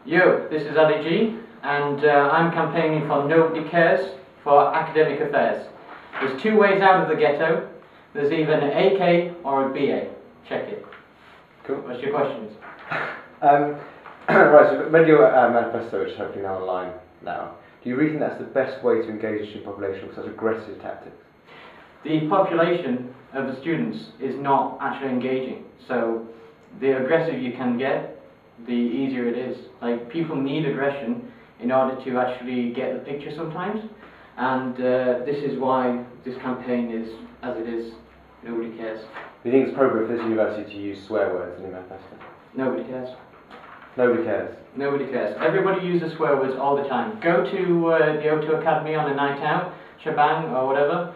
Yo, this is Ali G, and I'm campaigning for Nobody Cares for Academic Affairs. There's two ways out of the ghetto. There's either an AK or a BA. Check it. Cool. What's your questions? Right, so read your manifesto, which is hopefully now online now. Do you really think that's the best way to engage the student population with such aggressive tactics? The population of the students is not actually engaging. So the aggressive you can get, the easier it is. Like, people need aggression in order to actually get the picture sometimes, and this is why this campaign is as it is. Nobody cares. Do you think it's appropriate for this university to use swear words in your manifesto? Nobody cares. Nobody cares. Nobody cares. Everybody uses swear words all the time. Go to the O2 Academy on a night out, shebang or whatever.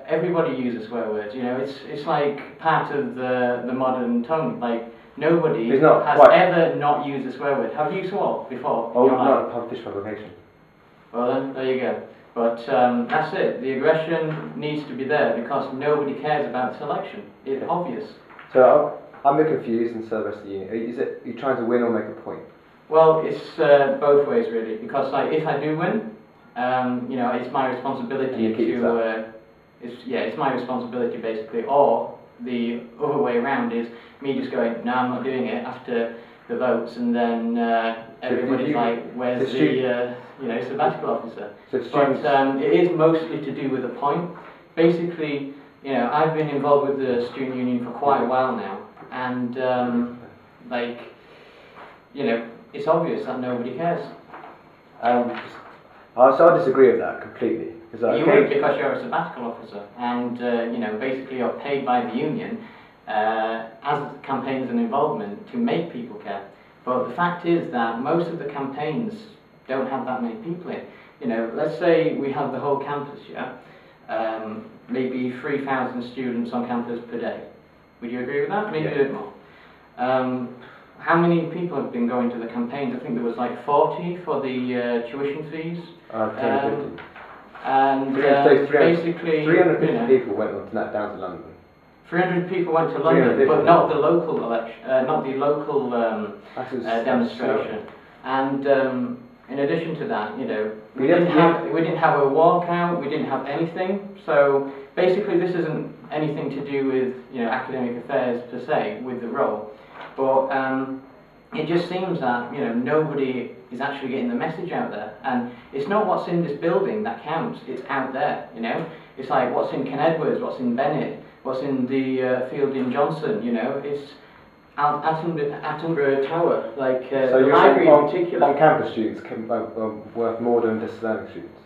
Everybody uses swear words. You know, it's like part of the modern tongue. Like, nobody has ever not used a swear word. Have you swore before? Oh, not a published publication. Well then, there you go. But that's it. The aggression needs to be there because nobody cares about selection. It's obvious. So I'm a bit confused, and so the rest of the unit. Are you trying to win or make a point? Well, it's both ways really. Because like, if I do win, you know, it's my responsibility to. It's my responsibility basically. Or the other way around is me just going, no, I'm not doing it after the votes, and then everybody's like, where's the sabbatical officer? But it is mostly to do with a point. Basically, you know, I've been involved with the student union for quite a while now, and like, you know, it's obvious that nobody cares. So I disagree with that completely. You would, because you're a sabbatical officer, and you know, basically you're paid by the union as campaigns and involvement to make people care. But the fact is that most of the campaigns don't have that many people in. You know, let's say we have the whole campus, yeah, maybe 3,000 students on campus per day. Would you agree with that? Maybe a bit more. How many people have been going to the campaigns? I think there was like 40 for the tuition fees. 10, 50. And basically 350 people went down to London. 300 people went to London, but not the local election, not the local demonstration. And in addition to that, you know, we didn't have a walkout, we didn't have anything. So basically, this isn't anything to do with, you know, academic affairs per se with the role, but it just seems that, you know, nobody is actually getting the message out there, and it's not what's in this building that counts, it's out there, you know. It's like what's in Ken Edwards, what's in Bennett, what's in the field in Johnson, you know. It's Attenborough Tower, like so the library in particular. On-campus students worth more than distance learning students?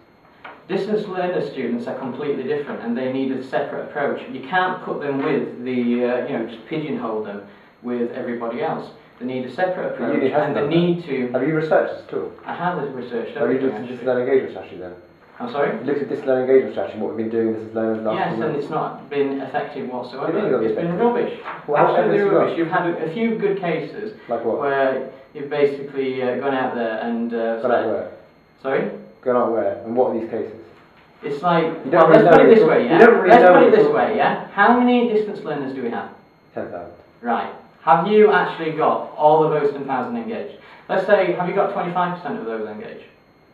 Distance learner students are completely different, and they need a separate approach. You can't put them with the, you know, just pigeonhole them with everybody else. They need a separate approach, and they need to... Have you researched this tool? I have researched everything. Have you looked at distance learning engagement strategy then? I'm sorry? You looked at distance learning engagement strategy, what we've been doing distance learning last Yes, and it's not been effective whatsoever. It's been rubbish. Absolutely rubbish. You've had a few good cases. Like what? Where you've basically gone out there and... gone out where? Sorry? Gone out where? And what are these cases? It's like... Well, let's put it this way, yeah? Let's put it this way, yeah? How many distance learners do we have? 10,000. Right. Have you actually got all of those 10,000 engaged? Let's say, have you got 25% of those engaged?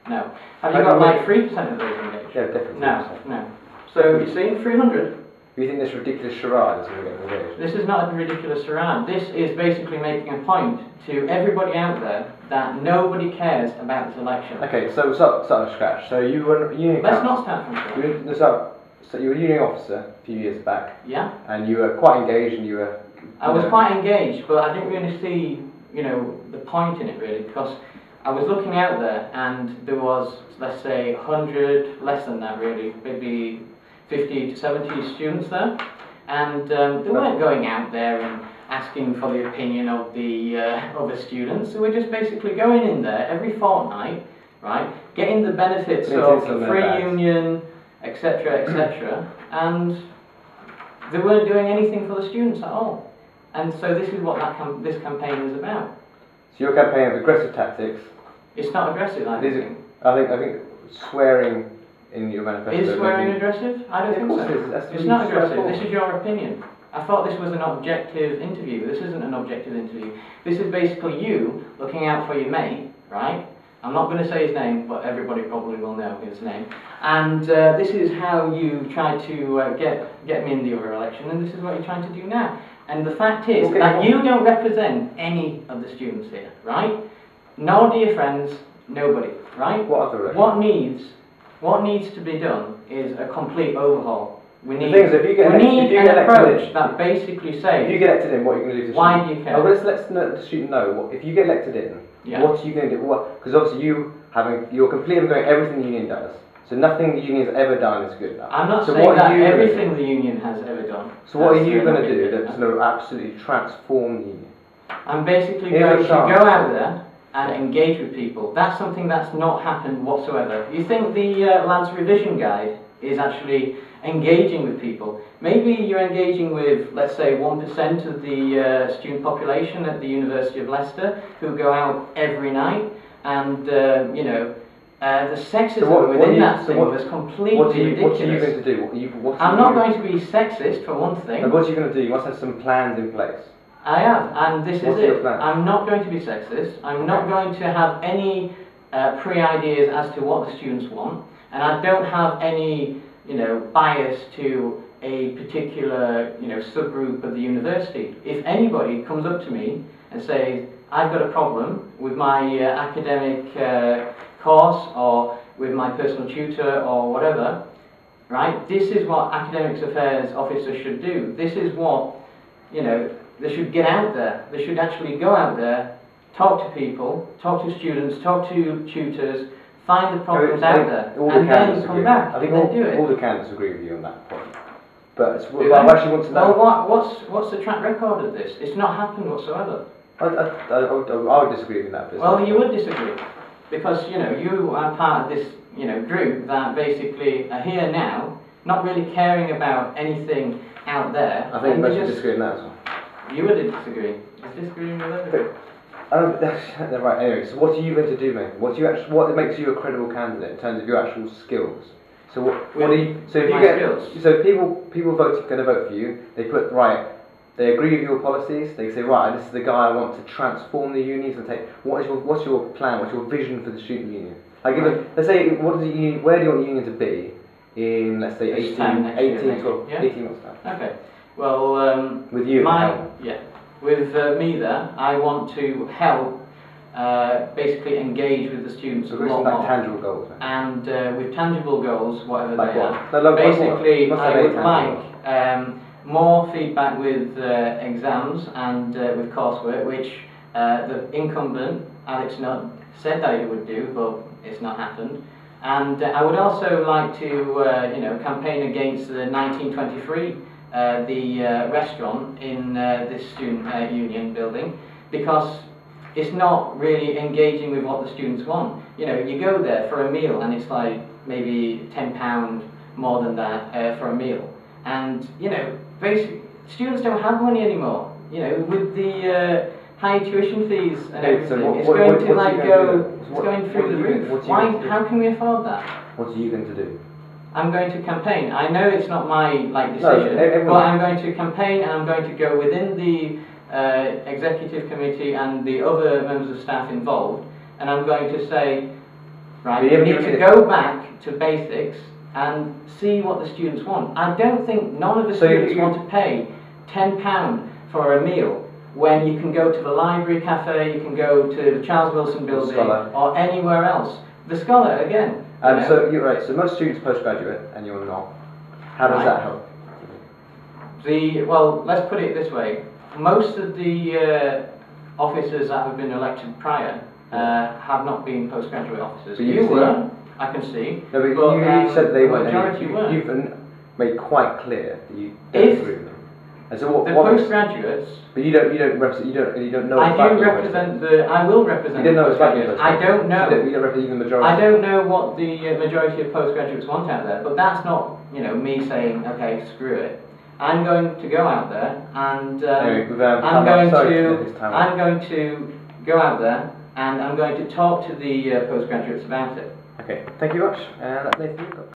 No. Have you got like 3% of those engaged? Yeah, definitely. No. So you see, 300. Do you think this ridiculous charade is going to get engaged? This is not a ridiculous charade. This is basically making a point to everybody out there that nobody cares about this election. Okay, so start from scratch. So you were a union Let's not start from scratch. So you were a union officer a few years back. Yeah. And you were quite engaged, and you were... I was quite engaged, but I didn't really see, you know, the point in it really, because I was looking out there and there was, let's say, 100, less than that really, maybe 50 to 70 students there, and they weren't going out there and asking for the opinion of the other students. So we're just basically going in there every fortnight, right, getting the benefits of free union, etc., etc., and they weren't doing anything for the students at all. And so this is what this campaign is about. So your campaign of aggressive tactics. It's not aggressive, I think. I think swearing in your manifesto. Is swearing aggressive? I don't think so. It's not aggressive. This is your opinion. I thought this was an objective interview. This isn't an objective interview. This is basically you looking out for your mate, right? I'm not going to say his name, but everybody probably will know his name. And this is how you tried to get me in the other election, and this is what you're trying to do now. And the fact is that you don't represent any of the students here, right? Nor do your friends, nobody, right? What needs to be done is a complete overhaul. We need an approach that basically says, if you get elected in, what are you going to do to why do you care? Oh, let's let the student know. If you get elected in, what are you going to do? Because obviously you're completely going everything the union does. So nothing the union's ever done is good enough. I'm not saying that everything the union has ever done. So what are you going to do that's going to absolutely transform the union? I'm basically going to go out there and engage with people. That's something that's not happened whatsoever. You think the lads' revision guide is actually engaging with people? Maybe you're engaging with, let's say, 1% of the student population at the University of Leicester who go out every night, and the sexism within that thing was completely ridiculous. What are you going to do? I'm not going to be sexist, for one thing. And what are you going to do? You must have some plans in place. I have, and this is it. Plan? I'm not going to be sexist. I'm not going to have any pre-ideas as to what the students want, and I don't have any, bias to a particular, subgroup of the university. If anybody comes up to me and says, I've got a problem with my academic course or with my personal tutor or whatever, right? This is what academics affairs officers should do. This is what, they should get out there. They should actually go out there, talk to people, talk to students, talk to tutors, find the problems out there, and then come back and then do it. All the candidates agree with you on that point. But I actually want to know. Well, what's the track record of this? It's not happened whatsoever. I would disagree with that. Well, you would disagree, because you are part of this group that basically are here now, not really caring about anything out there. I think most would disagree on that as well. You would disagree. Is disagreeing with everything? Right. Anyway, so what are you going to do, mate? What makes you a credible candidate in terms of your actual skills? So what are you? So if you get skills. So people going to vote for you. They put right. They agree with your policies. They say, right, this is the guy I want to transform the unions and take. What's your plan? What's your vision for the student union? Like, let's say, where do you want the union to be in, let's say, 18 months time? Okay. Well, with you, with me there, I want to help basically engage with the students a lot more. Tangible goals. And with tangible goals, whatever like they what? are. Basically, I would like more feedback with exams and with coursework, which the incumbent, Alex Nutt, said that he would do, but it's not happened. And I would also like to, campaign against the 1923, the restaurant in this student union building, because it's not really engaging with what the students want. You go there for a meal and it's like maybe £10 more than that for a meal. And, basically, students don't have money anymore. With the high tuition fees and everything, it's going through the roof. How can we afford that? What are you going to do? I'm going to campaign. I know it's not my decision, but I'm going to campaign, and I'm going to go within the executive committee and the other members of staff involved, and I'm going to say, right, we need to go back to basics and see what the students want. I don't think none of the students want to pay £10 for a meal when you can go to the library cafe, you can go to the Charles Wilson building, or anywhere else. The Scholar, again. So you're right. So most students postgraduate, and you're not. How does that help? Well, let's put it this way. Most of the officers that have been elected prior have not been postgraduate officers. But you were, I can see. No, but you said they weren't. Majority were. You've made quite clear that you don't agree with them. And so what postgraduates. But you don't represent. You don't know. I do represent I will represent. You don't know what's happening. I don't know. You don't represent the majority. I don't know what the majority of postgraduates want out there. But that's not me saying, okay, screw it. I'm going to go out there and I'm going to go out there and I'm going to talk to the postgraduates about it. Okay, thank you very much. That's Nathan Woodcock.